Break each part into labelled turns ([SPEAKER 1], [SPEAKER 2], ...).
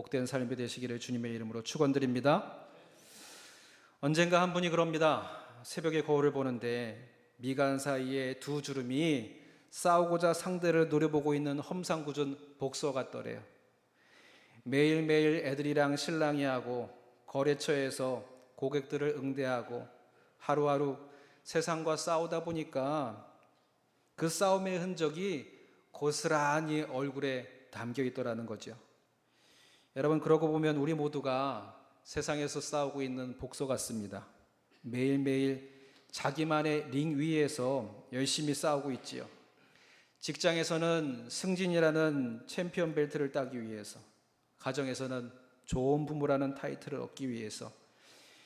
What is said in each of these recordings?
[SPEAKER 1] 복된 삶이 되시기를 주님의 이름으로 축원드립니다. 언젠가 한 분이 그럽니다. 새벽에 거울을 보는데 미간 사이에 두 주름이 싸우고자 상대를 노려보고 있는 험상궂은 복서 같더래요. 매일매일 애들이랑 실랑이 하고 거래처에서 고객들을 응대하고 하루하루 세상과 싸우다 보니까 그 싸움의 흔적이 고스란히 얼굴에 담겨 있더라는 거죠. 여러분, 그러고 보면 우리 모두가 세상에서 싸우고 있는 복서 같습니다. 매일매일 자기만의 링 위에서 열심히 싸우고 있지요. 직장에서는 승진이라는 챔피언 벨트를 따기 위해서, 가정에서는 좋은 부모라는 타이틀을 얻기 위해서,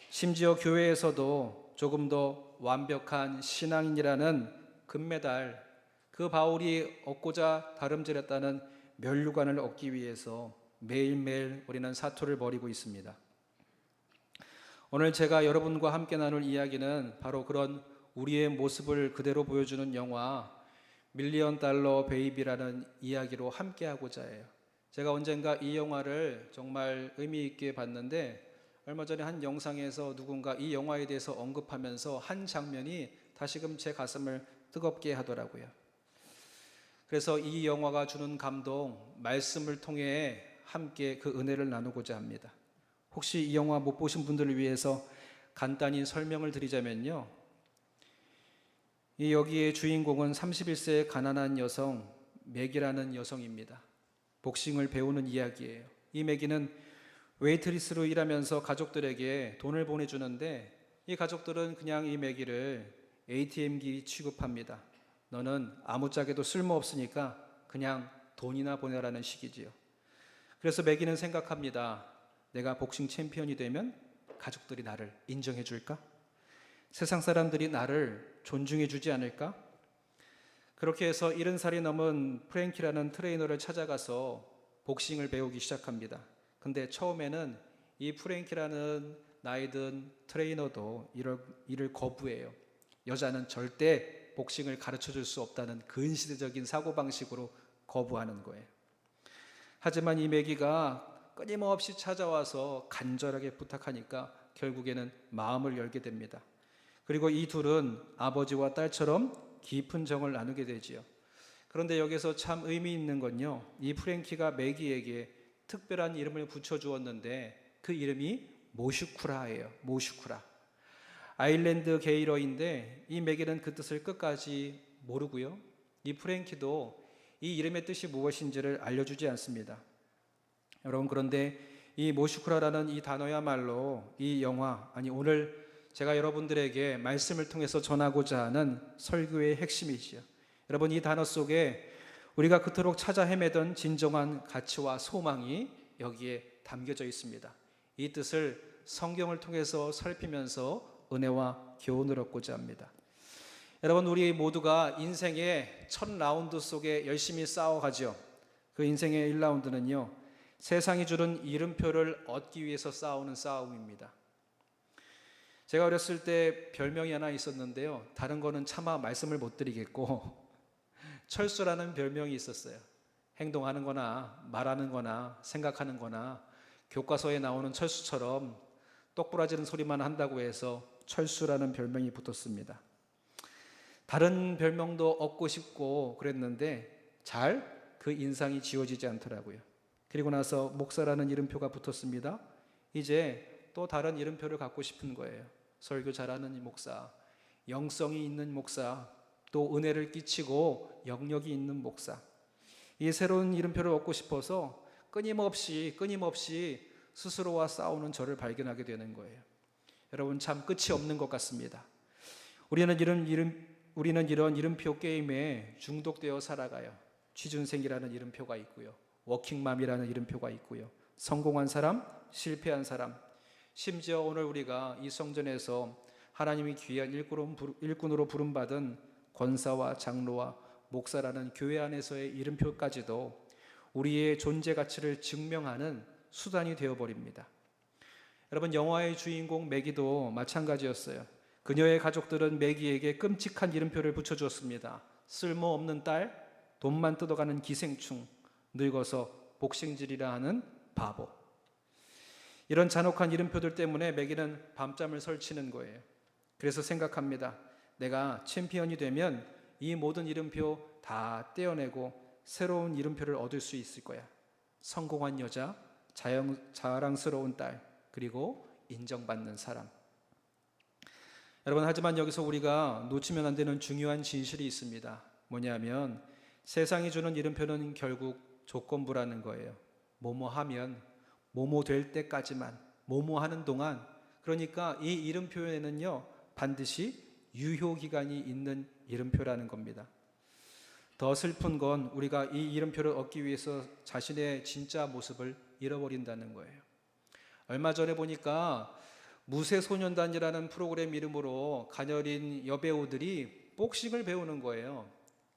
[SPEAKER 1] 심지어 교회에서도 조금 더 완벽한 신앙인이라는 금메달, 그 바울이 얻고자 다름질했다는 면류관을 얻기 위해서 매일매일 우리는 사투를 벌이고 있습니다. 오늘 제가 여러분과 함께 나눌 이야기는 바로 그런 우리의 모습을 그대로 보여주는 영화 밀리언 달러 베이비라는 이야기로 함께 하고자 해요. 제가 언젠가 이 영화를 정말 의미 있게 봤는데, 얼마 전에 한 영상에서 누군가 이 영화에 대해서 언급하면서 한 장면이 다시금 제 가슴을 뜨겁게 하더라고요. 그래서 이 영화가 주는 감동, 말씀을 통해 함께 그 은혜를 나누고자 합니다. 혹시 이 영화 못 보신 분들을 위해서 간단히 설명을 드리자면요, 이 여기의 주인공은 31세의 가난한 여성 맥이라는 여성입니다. 복싱을 배우는 이야기예요. 이 맥이는 웨이트리스로 일하면서 가족들에게 돈을 보내주는데, 이 가족들은 그냥 이 맥이를 ATM기 취급합니다. 너는 아무짝에도 쓸모없으니까 그냥 돈이나 보내라는 식이지요. 그래서 맥이는 생각합니다. 내가 복싱 챔피언이 되면 가족들이 나를 인정해 줄까? 세상 사람들이 나를 존중해 주지 않을까? 그렇게 해서 70살이 넘은 프랭키라는 트레이너를 찾아가서 복싱을 배우기 시작합니다. 근데 처음에는 이 프랭키라는 나이든 트레이너도 이를 거부해요. 여자는 절대 복싱을 가르쳐 줄 수 없다는 근시대적인 사고방식으로 거부하는 거예요. 하지만 이 매기가 끊임없이 찾아와서 간절하게 부탁하니까 결국에는 마음을 열게 됩니다. 그리고 이 둘은 아버지와 딸처럼 깊은 정을 나누게 되지요. 그런데 여기서 참 의미 있는 건요, 이 프랭키가 매기에게 특별한 이름을 붙여주었는데 그 이름이 모슈쿠라예요. 모슈쿠라. 아일랜드 게이러인데 이 매기는 그 뜻을 끝까지 모르고요, 이 프랭키도 이 이름의 뜻이 무엇인지를 알려주지 않습니다. 여러분, 그런데 이 모슈쿠라라는 이 단어야말로 이 영화, 아니 오늘 제가 여러분들에게 말씀을 통해서 전하고자 하는 설교의 핵심이지요. 여러분, 이 단어 속에 우리가 그토록 찾아 헤매던 진정한 가치와 소망이 여기에 담겨져 있습니다. 이 뜻을 성경을 통해서 살피면서 은혜와 교훈을 얻고자 합니다. 여러분, 우리 모두가 인생의 첫 라운드 속에 열심히 싸워가죠. 그 인생의 1라운드는요, 세상이 주는 이름표를 얻기 위해서 싸우는 싸움입니다. 제가 어렸을 때 별명이 하나 있었는데요, 다른 거는 차마 말씀을 못 드리겠고 철수라는 별명이 있었어요. 행동하는 거나 말하는 거나 생각하는 거나 교과서에 나오는 철수처럼 똑부러지는 소리만 한다고 해서 철수라는 별명이 붙었습니다. 다른 별명도 얻고 싶고 그랬는데 잘 그 인상이 지워지지 않더라고요. 그리고 나서 목사라는 이름표가 붙었습니다. 이제 또 다른 이름표를 갖고 싶은 거예요. 설교 잘하는 목사, 영성이 있는 목사, 또 은혜를 끼치고 영역이 있는 목사. 이 새로운 이름표를 얻고 싶어서 끊임없이 스스로와 싸우는 저를 발견하게 되는 거예요. 여러분, 참 끝이 없는 것 같습니다. 우리는 이런 이름표 게임에 중독되어 살아가요. 취준생이라는 이름표가 있고요, 워킹맘이라는 이름표가 있고요, 성공한 사람, 실패한 사람, 심지어 오늘 우리가 이 성전에서 하나님이 귀한 일꾼으로 부름받은 권사와 장로와 목사라는 교회 안에서의 이름표까지도 우리의 존재 가치를 증명하는 수단이 되어버립니다. 여러분, 영화의 주인공 매기도 마찬가지였어요. 그녀의 가족들은 매기에게 끔찍한 이름표를 붙여주었습니다. 쓸모없는 딸, 돈만 뜯어가는 기생충, 늙어서 복싱질이라 하는 바보. 이런 잔혹한 이름표들 때문에 매기는 밤잠을 설치는 거예요. 그래서 생각합니다. 내가 챔피언이 되면 이 모든 이름표 다 떼어내고 새로운 이름표를 얻을 수 있을 거야. 성공한 여자, 자랑스러운 딸, 그리고 인정받는 사람. 여러분, 하지만 여기서 우리가 놓치면 안 되는 중요한 진실이 있습니다. 뭐냐면 세상이 주는 이름표는 결국 조건부라는 거예요. 뭐뭐 하면, 뭐뭐 될 때까지만, 뭐뭐 하는 동안. 그러니까 이 이름표에는요 반드시 유효기간이 있는 이름표라는 겁니다. 더 슬픈 건 우리가 이 이름표를 얻기 위해서 자신의 진짜 모습을 잃어버린다는 거예요. 얼마 전에 보니까 무쇠소년단이라는 프로그램 이름으로 가녀린 여배우들이 복싱을 배우는 거예요.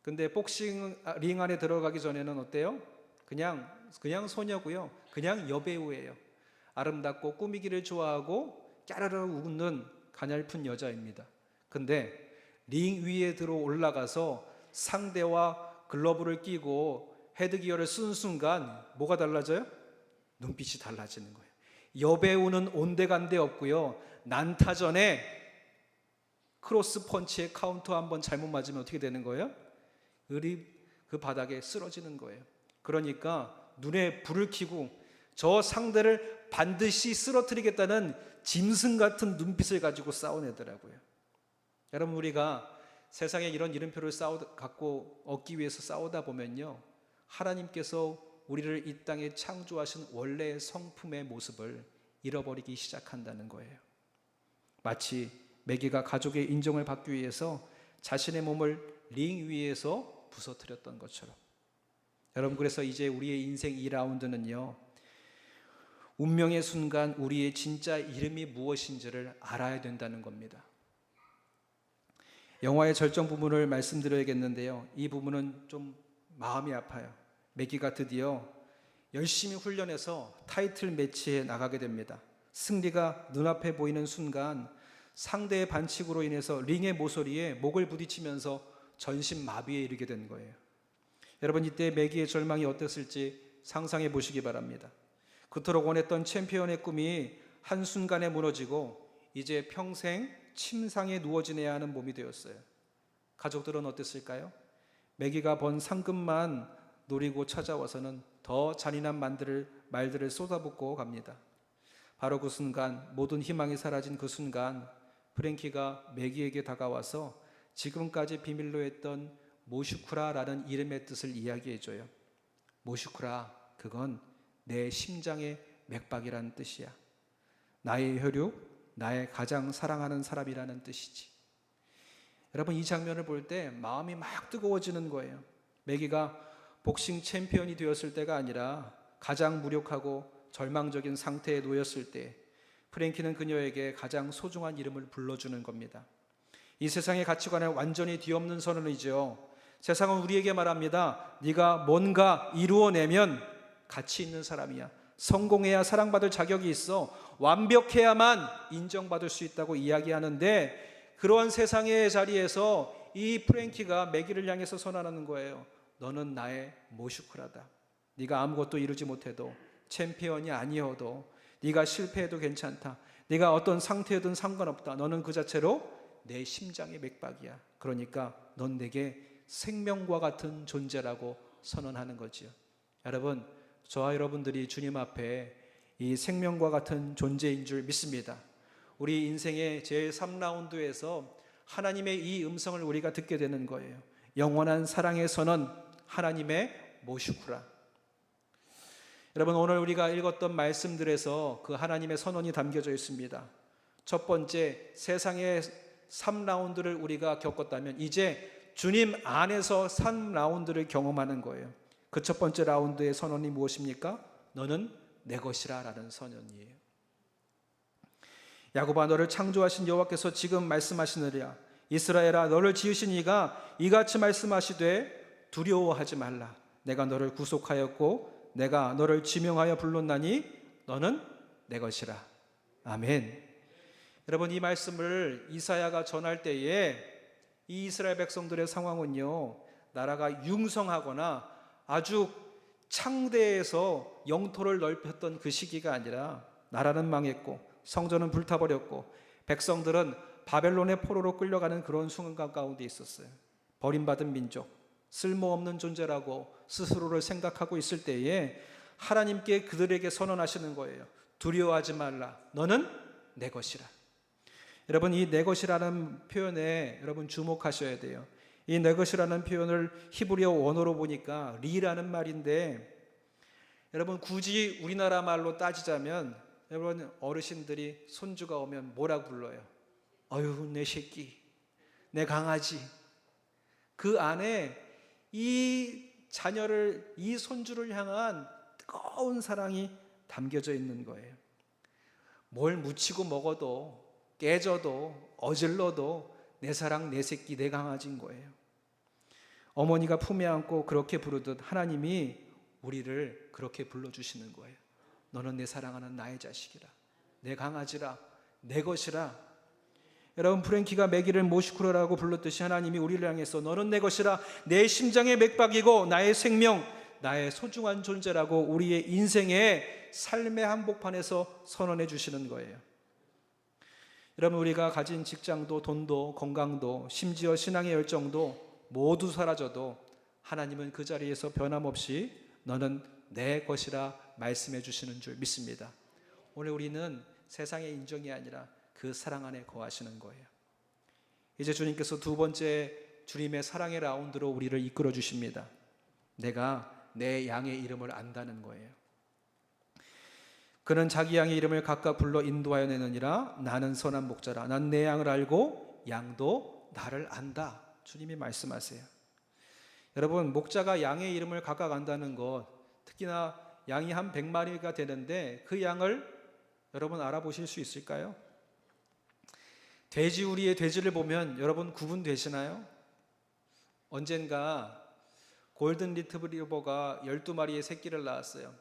[SPEAKER 1] 근데 복싱 링 안에 들어가기 전에는 어때요? 그냥 소녀고요. 그냥 여배우예요. 아름답고 꾸미기를 좋아하고 깨르르 웃는 가냘픈 여자입니다. 근데 링 위에 들어 올라가서 상대와 글러브를 끼고 헤드기어를 쓴 순간 뭐가 달라져요? 눈빛이 달라지는 거예요. 여배우는 온데간데 없고요. 난타전에 크로스 펀치에 카운터 한번 잘못 맞으면 어떻게 되는 거예요? 그 바닥에 쓰러지는 거예요. 그러니까 눈에 불을 켜고 저 상대를 반드시 쓰러뜨리겠다는 짐승 같은 눈빛을 가지고 싸워내더라고요. 여러분, 우리가 세상에 이런 이름표를 갖고 얻기 위해서 싸우다 보면요, 하나님께서 우리를 이 땅에 창조하신 원래의 성품의 모습을 잃어버리기 시작한다는 거예요. 마치 매기가 가족의 인정을 받기 위해서 자신의 몸을 링 위에서 부서뜨렸던 것처럼. 여러분, 그래서 이제 우리의 인생 2라운드는요 운명의 순간 우리의 진짜 이름이 무엇인지를 알아야 된다는 겁니다. 영화의 절정 부분을 말씀드려야겠는데요, 이 부분은 좀 마음이 아파요. 매기가 드디어 열심히 훈련해서 타이틀 매치에 나가게 됩니다. 승리가 눈앞에 보이는 순간 상대의 반칙으로 인해서 링의 모서리에 목을 부딪히면서 전신 마비에 이르게 된 거예요. 여러분, 이때 매기의 절망이 어땠을지 상상해 보시기 바랍니다. 그토록 원했던 챔피언의 꿈이 한순간에 무너지고 이제 평생 침상에 누워 지내야 하는 몸이 되었어요. 가족들은 어땠을까요? 매기가 번 상금만 노리고 찾아와서는 더 잔인한 말들을 쏟아붓고 갑니다. 바로 그 순간, 모든 희망이 사라진 그 순간, 프랭키가 매기에게 다가와서 지금까지 비밀로 했던 모슈쿠라라는 이름의 뜻을 이야기해줘요. 모슈쿠라, 그건 내 심장의 맥박이라는 뜻이야. 나의 혈육, 나의 가장 사랑하는 사람이라는 뜻이지. 여러분, 이 장면을 볼 때 마음이 막 뜨거워지는 거예요. 매기가 복싱 챔피언이 되었을 때가 아니라 가장 무력하고 절망적인 상태에 놓였을 때 프랭키는 그녀에게 가장 소중한 이름을 불러주는 겁니다. 이 세상의 가치관에 완전히 뒤엎는 선언이죠. 세상은 우리에게 말합니다. 네가 뭔가 이루어내면 가치 있는 사람이야. 성공해야 사랑받을 자격이 있어. 완벽해야만 인정받을 수 있다고 이야기하는데, 그러한 세상의 자리에서 이 프랭키가 매기를 향해서 선언하는 거예요. 너는 나의 모슈크라다. 네가 아무것도 이루지 못해도, 챔피언이 아니어도, 네가 실패해도 괜찮다. 네가 어떤 상태든 상관없다. 너는 그 자체로 내 심장의 맥박이야. 그러니까 넌 내게 생명과 같은 존재라고 선언하는 거지요. 여러분, 저와 여러분들이 주님 앞에 이 생명과 같은 존재인 줄 믿습니다. 우리 인생의 제3라운드에서 하나님의 이 음성을 우리가 듣게 되는 거예요. 영원한 사랑의 선언, 하나님의 모슈쿠라. 여러분, 오늘 우리가 읽었던 말씀들에서 그 하나님의 선언이 담겨져 있습니다. 첫 번째, 세상의 3라운드를 우리가 겪었다면 이제 주님 안에서 3라운드를 경험하는 거예요. 그 첫 번째 라운드의 선언이 무엇입니까? 너는 내 것이라 라는 선언이에요. 야곱아, 너를 창조하신 여호와께서 지금 말씀하시느니라. 이스라엘아, 너를 지으신 이가 이같이 말씀하시되 두려워하지 말라. 내가 너를 구속하였고 내가 너를 지명하여 불렀나니 너는 내 것이라. 아멘. 여러분, 이 말씀을 이사야가 전할 때에 이 이스라엘 백성들의 상황은요, 나라가 융성하거나 아주 창대해서 영토를 넓혔던 그 시기가 아니라 나라는 망했고 성전은 불타버렸고 백성들은 바벨론의 포로로 끌려가는 그런 순간 가운데 있었어요. 버림받은 민족, 쓸모없는 존재라고 스스로를 생각하고 있을 때에 하나님께 그들에게 선언하시는 거예요. 두려워하지 말라. 너는 내 것이라. 여러분, 이 내 것이라는 표현에 여러분 주목하셔야 돼요. 이 내 것이라는 표현을 히브리어 원어로 보니까 리라는 말인데, 여러분 굳이 우리나라 말로 따지자면 여러분 어르신들이 손주가 오면 뭐라고 불러요? 어휴 내 새끼, 내 강아지. 그 안에 이 자녀를, 이 손주를 향한 뜨거운 사랑이 담겨져 있는 거예요. 뭘 묻히고 먹어도 깨져도 어질러도 내 사랑, 내 새끼, 내 강아지인 거예요. 어머니가 품에 안고 그렇게 부르듯 하나님이 우리를 그렇게 불러주시는 거예요. 너는 내 사랑하는 나의 자식이라, 내 강아지라, 내 것이라. 여러분 프랭키가 매기를 모시쿠라라고 불렀듯이 하나님이 우리를 향해서 너는 내 것이라, 내 심장의 맥박이고 나의 생명, 나의 소중한 존재라고 우리의 인생의 삶의 한복판에서 선언해 주시는 거예요. 여러분 우리가 가진 직장도 돈도 건강도 심지어 신앙의 열정도 모두 사라져도 하나님은 그 자리에서 변함없이 너는 내 것이라 말씀해 주시는 줄 믿습니다. 오늘 우리는 세상의 인정이 아니라 그 사랑 안에 거하시는 거예요. 이제 주님께서 두 번째 주님의 사랑의 라운드로 우리를 이끌어 주십니다. 내가 내 양의 이름을 안다는 거예요. 그는 자기 양의 이름을 각각 불러 인도하여 내느니라. 나는 선한 목자라. 난 내 양을 알고 양도 나를 안다. 주님이 말씀하세요. 여러분 목자가 양의 이름을 각각 안다는 것, 특히나 양이 한 100마리가 되는데 그 양을 여러분 알아보실 수 있을까요? 돼지우리의 돼지를 보면 여러분 구분되시나요? 언젠가 골든 리트리버가 12마리의 새끼를 낳았어요.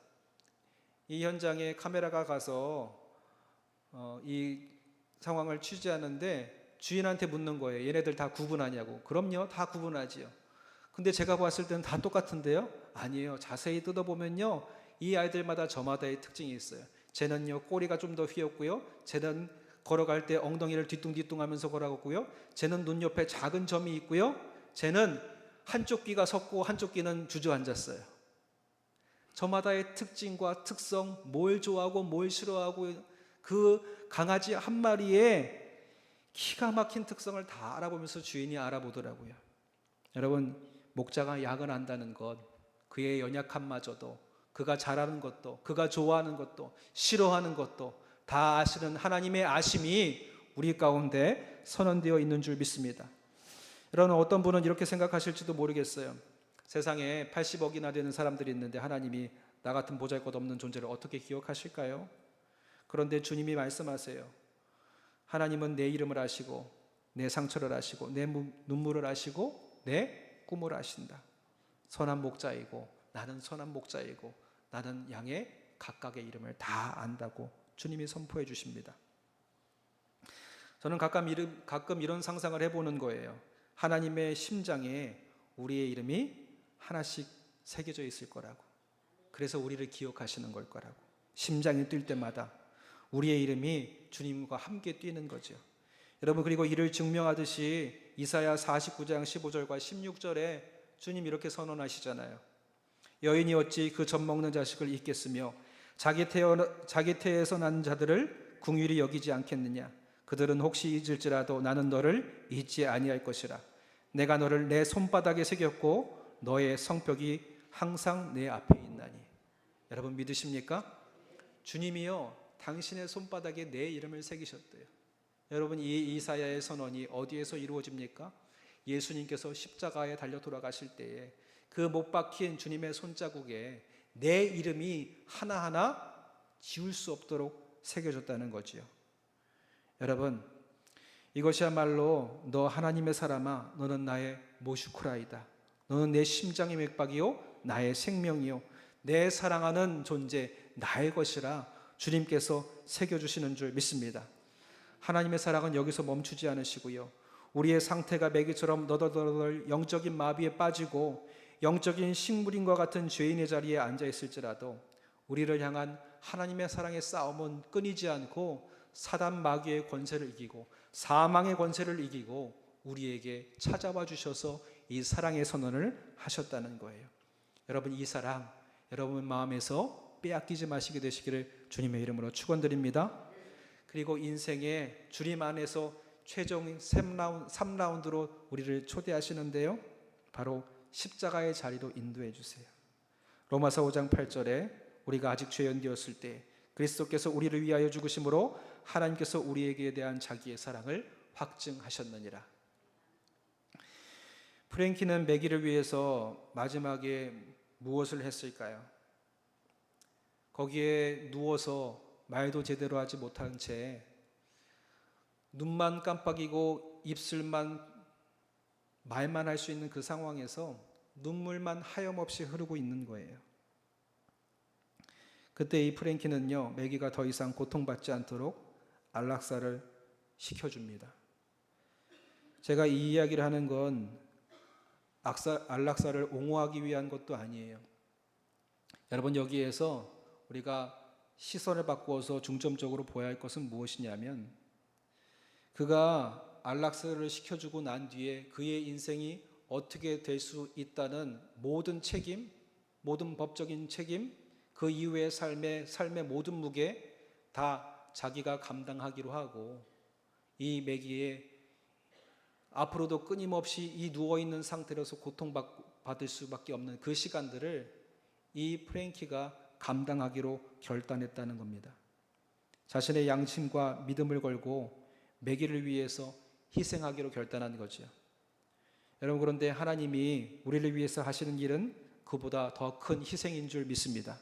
[SPEAKER 1] 이 현장에 카메라가 가서 이 상황을 취재하는데 주인한테 묻는 거예요. 얘네들 다 구분하냐고. 그럼요, 다 구분하지요. 근데 제가 봤을 때는 다 똑같은데요? 아니에요. 자세히 뜯어보면요, 이 아이들마다 저마다의 특징이 있어요. 쟤는요 꼬리가 좀 더 휘었고요, 쟤는 걸어갈 때 엉덩이를 뒤뚱뒤뚱 하면서 걸어갔고요, 쟤는 눈 옆에 작은 점이 있고요, 쟤는 한쪽 귀가 섰고 한쪽 귀는 주저앉았어요. 저마다의 특징과 특성, 뭘 좋아하고 뭘 싫어하고 그 강아지 한 마리의 기가 막힌 특성을 다 알아보면서 주인이 알아보더라고요. 여러분 목자가 양을 안다는 것, 그의 연약함마저도, 그가 잘하는 것도, 그가 좋아하는 것도, 싫어하는 것도 다 아시는 하나님의 아심이 우리 가운데 선언되어 있는 줄 믿습니다. 여러분 어떤 분은 이렇게 생각하실지도 모르겠어요. 세상에 80억이나 되는 사람들이 있는데 하나님이 나 같은 보잘것없는 존재를 어떻게 기억하실까요? 그런데 주님이 말씀하세요. 하나님은 내 이름을 아시고 내 상처를 아시고 내 눈물을 아시고 내 꿈을 아신다. 선한 목자이고 나는 선한 목자이고 나는 양의 각각의 이름을 다 안다고 주님이 선포해 주십니다. 저는 가끔 이런 상상을 해보는 거예요. 하나님의 심장에 우리의 이름이 하나씩 새겨져 있을 거라고. 그래서 우리를 기억하시는 걸 거라고. 심장이 뛸 때마다 우리의 이름이 주님과 함께 뛰는 거죠. 여러분 그리고 이를 증명하듯이 이사야 49장 15절과 16절에 주님 이렇게 선언하시잖아요. 여인이 어찌 그 젖 먹는 자식을 잊겠으며 자기 태에서 난 자들을 긍휼히 여기지 않겠느냐. 그들은 혹시 잊을지라도 나는 너를 잊지 아니할 것이라. 내가 너를 내 손바닥에 새겼고 너의 성벽이 항상 내 앞에 있나니. 여러분 믿으십니까? 주님이요 당신의 손바닥에 내 이름을 새기셨대요. 여러분 이 이사야의 선언이 어디에서 이루어집니까? 예수님께서 십자가에 달려 돌아가실 때에 그 못 박힌 주님의 손자국에 내 이름이 하나하나 지울 수 없도록 새겨졌다는 거지요. 여러분 이것이야말로 너 하나님의 사람아 너는 나의 모슈쿠라이다. 너는 내 심장의 맥박이요 나의 생명이요 내 사랑하는 존재 나의 것이라 주님께서 새겨주시는 줄 믿습니다. 하나님의 사랑은 여기서 멈추지 않으시고요, 우리의 상태가 매기처럼 너덜너덜 영적인 마비에 빠지고 영적인 식물인과 같은 죄인의 자리에 앉아 있을지라도 우리를 향한 하나님의 사랑의 싸움은 끊이지 않고 사단 마귀의 권세를 이기고 사망의 권세를 이기고 우리에게 찾아와 주셔서 이 사랑의 선언을 하셨다는 거예요. 여러분, 이 사랑 여러분 마음에서 빼앗기지 마시게 되시기를 주님의 이름으로 축원드립니다. 그리고 인생의 주님 안에서 최종 3라운드로 우리를 초대하시는데요, 바로 십자가의 자리로 인도해 주세요. 로마서 5장 8절에 우리가 아직 죄인되었을 때 그리스도께서 우리를 위하여 죽으심으로 하나님께서 우리에게 대한 자기의 사랑을 확증하셨느니라. 프랭키는 매기를 위해서 마지막에 무엇을 했을까요? 거기에 누워서 말도 제대로 하지 못한 채 눈만 깜빡이고 입술만 말만 할 수 있는 그 상황에서 눈물만 하염없이 흐르고 있는 거예요. 그때 이 프랭키는요, 매기가 더 이상 고통받지 않도록 안락사를 시켜줍니다. 제가 이 이야기를 하는 건 안락사를 옹호하기 위한 것도 아니에요. 여러분, 여기에서 우리가 시선을 바꾸어서 중점적으로 보아야 할 것은 무엇이냐면, 그가 안락사를 시켜주고 난 뒤에 그의 인생이 어떻게 될 수 있다는 모든 책임, 모든 법적인 책임, 그 이후의 삶의 모든 무게 다 자기가 감당하기로 하고, 이 매기에 앞으로도 끊임없이 이 누워있는 상태로서 고통받을 수밖에 없는 그 시간들을 이 프랭키가 감당하기로 결단했다는 겁니다. 자신의 양심과 믿음을 걸고 매기를 위해서 희생하기로 결단한 거죠. 여러분, 그런데 하나님이 우리를 위해서 하시는 일은 그보다 더 큰 희생인 줄 믿습니다.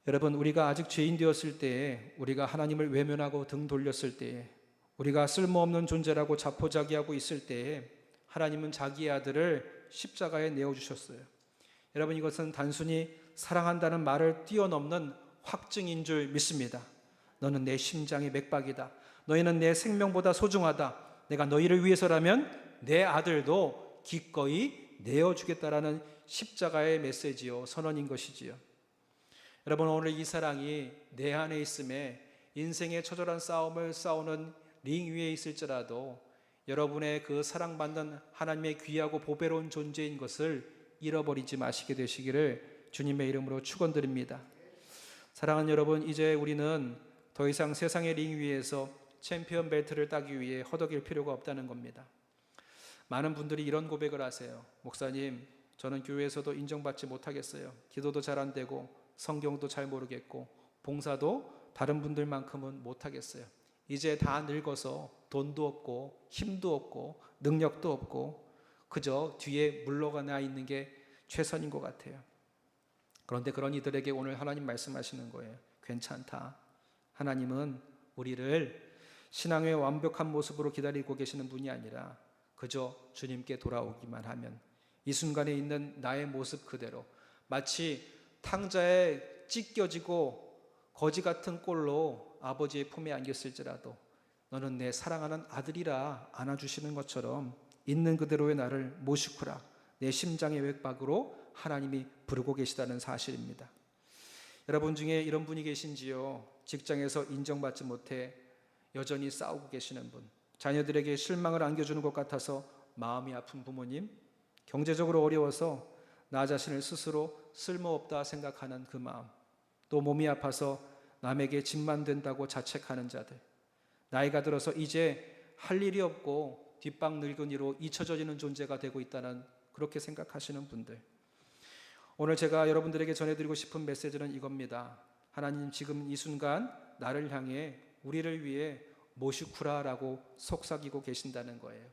[SPEAKER 1] 여러분, 우리가 아직 죄인 되었을 때에, 우리가 하나님을 외면하고 등 돌렸을 때에, 우리가 쓸모없는 존재라고 자포자기하고 있을 때에 하나님은 자기의 아들을 십자가에 내어주셨어요. 여러분, 이것은 단순히 사랑한다는 말을 뛰어넘는 확증인 줄 믿습니다. 너는 내 심장의 맥박이다. 너희는 내 생명보다 소중하다. 내가 너희를 위해서라면 내 아들도 기꺼이 내어주겠다라는 십자가의 메시지요, 선언인 것이지요. 여러분, 오늘 이 사랑이 내 안에 있음에 인생의 처절한 싸움을 싸우는 링 위에 있을지라도 여러분의 그 사랑받는 하나님의 귀하고 보배로운 존재인 것을 잃어버리지 마시게 되시기를 주님의 이름으로 축원드립니다. 사랑하는 여러분, 이제 우리는 더 이상 세상의 링 위에서 챔피언 벨트를 따기 위해 허덕일 필요가 없다는 겁니다. 많은 분들이 이런 고백을 하세요. 목사님, 저는 교회에서도 인정받지 못하겠어요. 기도도 잘 안 되고 성경도 잘 모르겠고 봉사도 다른 분들만큼은 못하겠어요. 이제 다 늙어서 돈도 없고 힘도 없고 능력도 없고 그저 뒤에 물러가 있는 게 최선인 것 같아요. 그런데 그런 이들에게 오늘 하나님 말씀하시는 거예요. 괜찮다. 하나님은 우리를 신앙의 완벽한 모습으로 기다리고 계시는 분이 아니라 그저 주님께 돌아오기만 하면 이 순간에 있는 나의 모습 그대로, 마치 탕자에 찢겨지고 거지 같은 꼴로 아버지의 품에 안겼을지라도 너는 내 사랑하는 아들이라 안아주시는 것처럼 있는 그대로의 나를 모시쿠라, 내 심장의 외박으로 하나님이 부르고 계시다는 사실입니다. 여러분 중에 이런 분이 계신지요? 직장에서 인정받지 못해 여전히 싸우고 계시는 분, 자녀들에게 실망을 안겨주는 것 같아서 마음이 아픈 부모님, 경제적으로 어려워서 나 자신을 스스로 쓸모없다 생각하는 그 마음, 또 몸이 아파서 남에게 짐만 된다고 자책하는 자들, 나이가 들어서 이제 할 일이 없고 뒷방 늙은이로 잊혀지는 존재가 되고 있다는 그렇게 생각하시는 분들, 오늘 제가 여러분들에게 전해드리고 싶은 메시지는 이겁니다. 하나님 지금 이 순간 나를 향해 우리를 위해 모시쿠라라고 속삭이고 계신다는 거예요.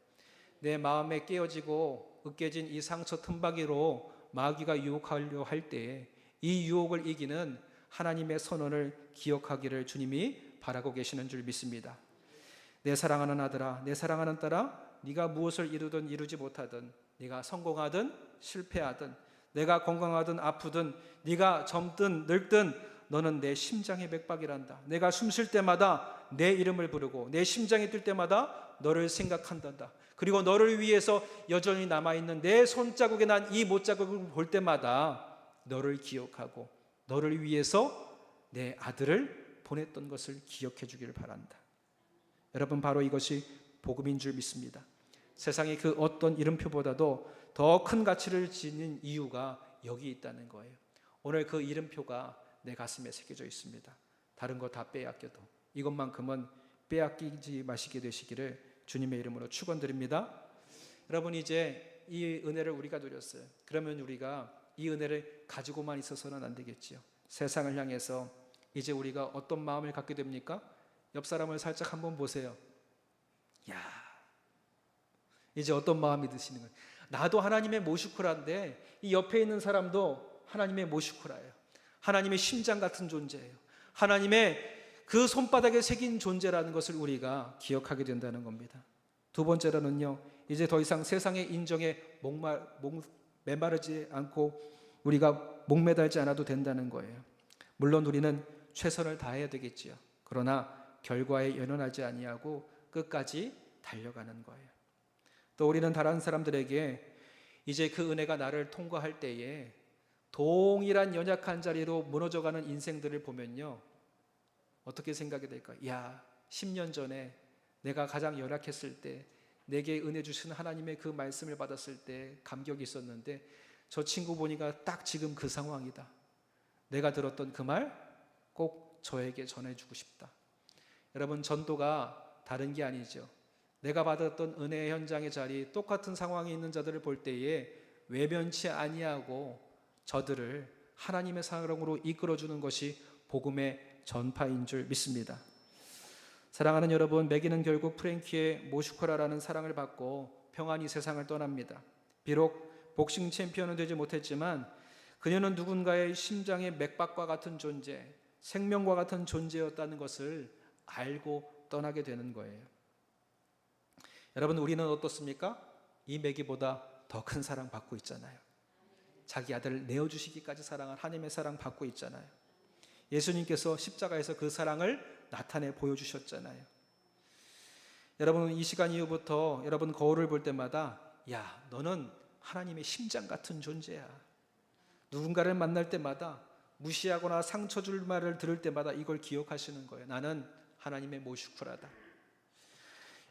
[SPEAKER 1] 내 마음에 깨어지고 으깨진 이 상처 틈바기로 마귀가 유혹하려 할 때에 이 유혹을 이기는 하나님의 선언을 기억하기를 주님이 바라고 계시는 줄 믿습니다. 내 사랑하는 아들아, 내 사랑하는 딸아, 네가 무엇을 이루든 이루지 못하든, 네가 성공하든 실패하든, 내가 건강하든 아프든, 네가 젊든 늙든 너는 내 심장의 맥박이란다. 내가 숨 쉴 때마다 내 이름을 부르고 내 심장이 뛸 때마다 너를 생각한단다. 그리고 너를 위해서 여전히 남아있는 내 손자국에 난 이 못자국을 볼 때마다 너를 기억하고 너를 위해서 내 아들을 보냈던 것을 기억해 주기를 바란다. 여러분, 바로 이것이 복음인 줄 믿습니다. 세상의 그 어떤 이름표보다도 더 큰 가치를 지닌 이유가 여기 있다는 거예요. 오늘 그 이름표가 내 가슴에 새겨져 있습니다. 다른 거 다 빼앗겨도 이것만큼은 빼앗기지 마시게 되시기를 주님의 이름으로 축원드립니다. 여러분, 이제 이 은혜를 우리가 누렸어요. 그러면 우리가 이 은혜를 가지고만 있어서는 안 되겠지요. 세상을 향해서 이제 우리가 어떤 마음을 갖게 됩니까? 옆 사람을 살짝 한번 보세요. 야, 이제 어떤 마음이 드시는 거예요? 나도 하나님의 모슈쿠라인데 이 옆에 있는 사람도 하나님의 모슈쿠라예요. 하나님의 심장 같은 존재예요. 하나님의 그 손바닥에 새긴 존재라는 것을 우리가 기억하게 된다는 겁니다. 두 번째로는요, 이제 더 이상 세상의 인정에 메마르지 않고 우리가 목매달지 않아도 된다는 거예요. 물론 우리는 최선을 다해야 되겠지요. 그러나 결과에 연연하지 아니하고 끝까지 달려가는 거예요. 또 우리는 다른 사람들에게 이제 그 은혜가 나를 통과할 때에 동일한 연약한 자리로 무너져가는 인생들을 보면요, 어떻게 생각이 될까? 야, 10년 전에 내가 가장 연약했을 때 내게 은혜 주신 하나님의 그 말씀을 받았을 때 감격이 있었는데 저 친구 보니까 딱 지금 그 상황이다. 내가 들었던 그 말 꼭 저에게 전해주고 싶다. 여러분, 전도가 다른 게 아니죠. 내가 받았던 은혜의 현장의 자리, 똑같은 상황에 있는 자들을 볼 때에 외면치 아니하고 저들을 하나님의 사랑으로 이끌어주는 것이 복음의 전파인 줄 믿습니다. 사랑하는 여러분, 매기는 결국 프랭키의 모슈코라라는 사랑을 받고 평안히 세상을 떠납니다. 비록 복싱 챔피언은 되지 못했지만 그녀는 누군가의 심장의 맥박과 같은 존재, 생명과 같은 존재였다는 것을 알고 떠나게 되는 거예요. 여러분, 우리는 어떻습니까? 이 매기보다 더 큰 사랑 받고 있잖아요. 자기 아들을 내어주시기까지 사랑한 하나님의 사랑 받고 있잖아요. 예수님께서 십자가에서 그 사랑을 나타내 보여주셨잖아요. 여러분, 이 시간 이후부터 여러분 거울을 볼 때마다 야, 너는 하나님의 심장 같은 존재야. 누군가를 만날 때마다 무시하거나 상처 줄 말을 들을 때마다 이걸 기억하시는 거예요. 나는 하나님의 모슈쿠라다.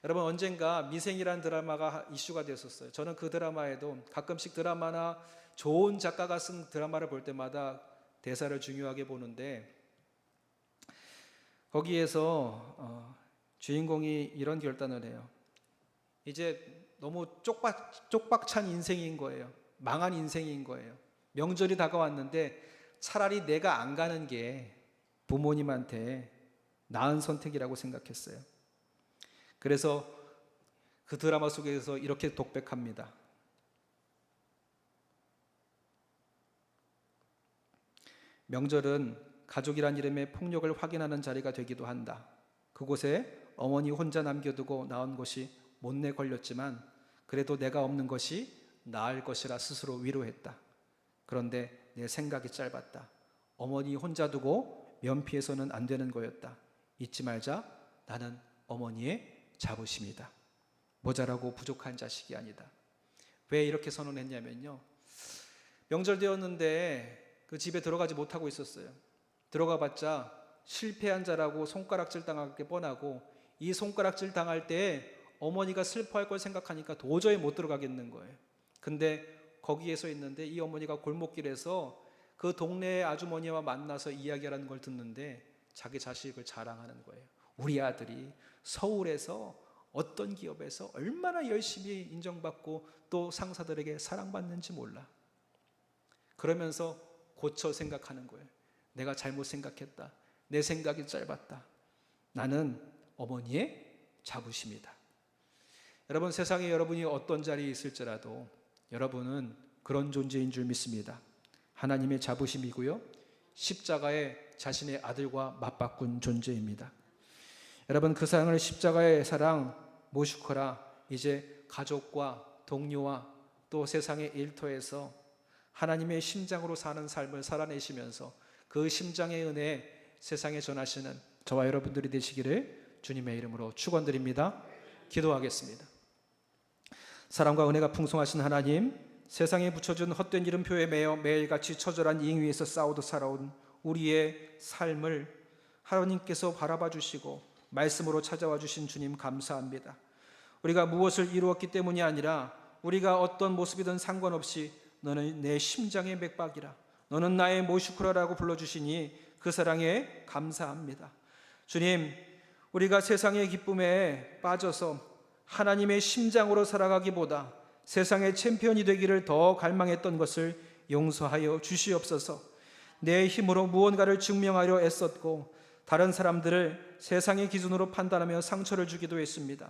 [SPEAKER 1] 여러분, 언젠가 미생이라는 드라마가 이슈가 됐었어요. 저는 그 드라마에도 가끔씩 드라마나 좋은 작가가 쓴 드라마를 볼 때마다 대사를 중요하게 보는데 거기에서 주인공이 이런 결단을 해요. 이제 너무 쪽박찬 인생인 거예요. 망한 인생인 거예요. 명절이 다가왔는데 차라리 내가 안 가는 게 부모님한테 나은 선택이라고 생각했어요. 그래서 그 드라마 속에서 이렇게 독백합니다. 명절은 가족이란 이름의 폭력을 확인하는 자리가 되기도 한다. 그곳에 어머니 혼자 남겨두고 나온 것이 못내 걸렸지만 그래도 내가 없는 것이 나을 것이라 스스로 위로했다. 그런데 내 생각이 짧았다. 어머니 혼자 두고 면피해서는 안 되는 거였다. 잊지 말자. 나는 어머니의 자부심이다. 모자라고 부족한 자식이 아니다. 왜 이렇게 선언했냐면요, 명절 되었는데 그 집에 들어가지 못하고 있었어요. 들어가 봤자 실패한 자라고 손가락질 당할 게 뻔하고 이 손가락질 당할 때 어머니가 슬퍼할 걸 생각하니까 도저히 못 들어가겠는 거예요. 근데 거기에 서 있는데 이 어머니가 골목길에서 그 동네의 아주머니와 만나서 이야기하는 걸 듣는데 자기 자식을 자랑하는 거예요. 우리 아들이 서울에서 어떤 기업에서 얼마나 열심히 인정받고 또 상사들에게 사랑받는지 몰라. 그러면서 고쳐 생각하는 거예요. 내가 잘못 생각했다. 내 생각이 짧았다. 나는 어머니의 자부심이다. 여러분, 세상에 여러분이 어떤 자리에 있을지라도 여러분은 그런 존재인 줄 믿습니다. 하나님의 자부심이고요, 십자가에 자신의 아들과 맞바꾼 존재입니다. 여러분, 그 사랑을 십자가의 사랑 모슈코라 이제 가족과 동료와 또 세상의 일터에서 하나님의 심장으로 사는 삶을 살아내시면서 그 심장의 은혜 세상에 전하시는 저와 여러분들이 되시기를 주님의 이름으로 축원드립니다. 기도하겠습니다. 사랑과 은혜가 풍성하신 하나님, 세상에 붙여준 헛된 이름표에 매여 매일같이 처절한 잉 위에서 싸우듯 살아온 우리의 삶을 하나님께서 바라봐 주시고 말씀으로 찾아와 주신 주님 감사합니다. 우리가 무엇을 이루었기 때문이 아니라 우리가 어떤 모습이든 상관없이 너는 내 심장의 맥박이라, 너는 나의 모슈쿠라라고 불러주시니 그 사랑에 감사합니다. 주님, 우리가 세상의 기쁨에 빠져서 하나님의 심장으로 살아가기보다 세상의 챔피언이 되기를 더 갈망했던 것을 용서하여 주시옵소서. 내 힘으로 무언가를 증명하려 애썼고 다른 사람들을 세상의 기준으로 판단하며 상처를 주기도 했습니다.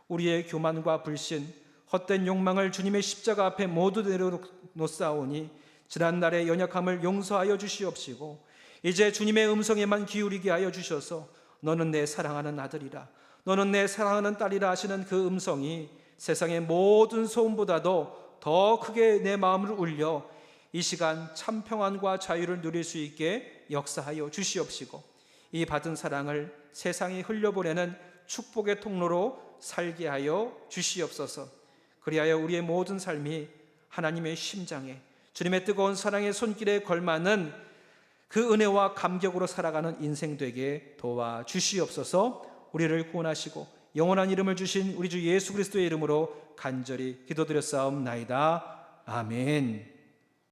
[SPEAKER 1] 우리의 교만과 불신, 헛된 욕망을 주님의 십자가 앞에 모두 내려놓사오니 지난날의 연약함을 용서하여 주시옵시고 이제 주님의 음성에만 기울이게 하여 주셔서 너는 내 사랑하는 아들이라, 너는 내 사랑하는 딸이라 하시는 그 음성이 세상의 모든 소음보다도 더 크게 내 마음을 울려 이 시간 참 평안과 자유를 누릴 수 있게 역사하여 주시옵시고 이 받은 사랑을 세상에 흘려보내는 축복의 통로로 살게 하여 주시옵소서. 그리하여 우리의 모든 삶이 하나님의 심장에 주님의 뜨거운 사랑의 손길에 걸맞는 그 은혜와 감격으로 살아가는 인생 되게 도와주시옵소서. 우리를 구원하시고 영원한 이름을 주신 우리 주 예수 그리스도의 이름으로 간절히 기도드렸사옵나이다. 아멘.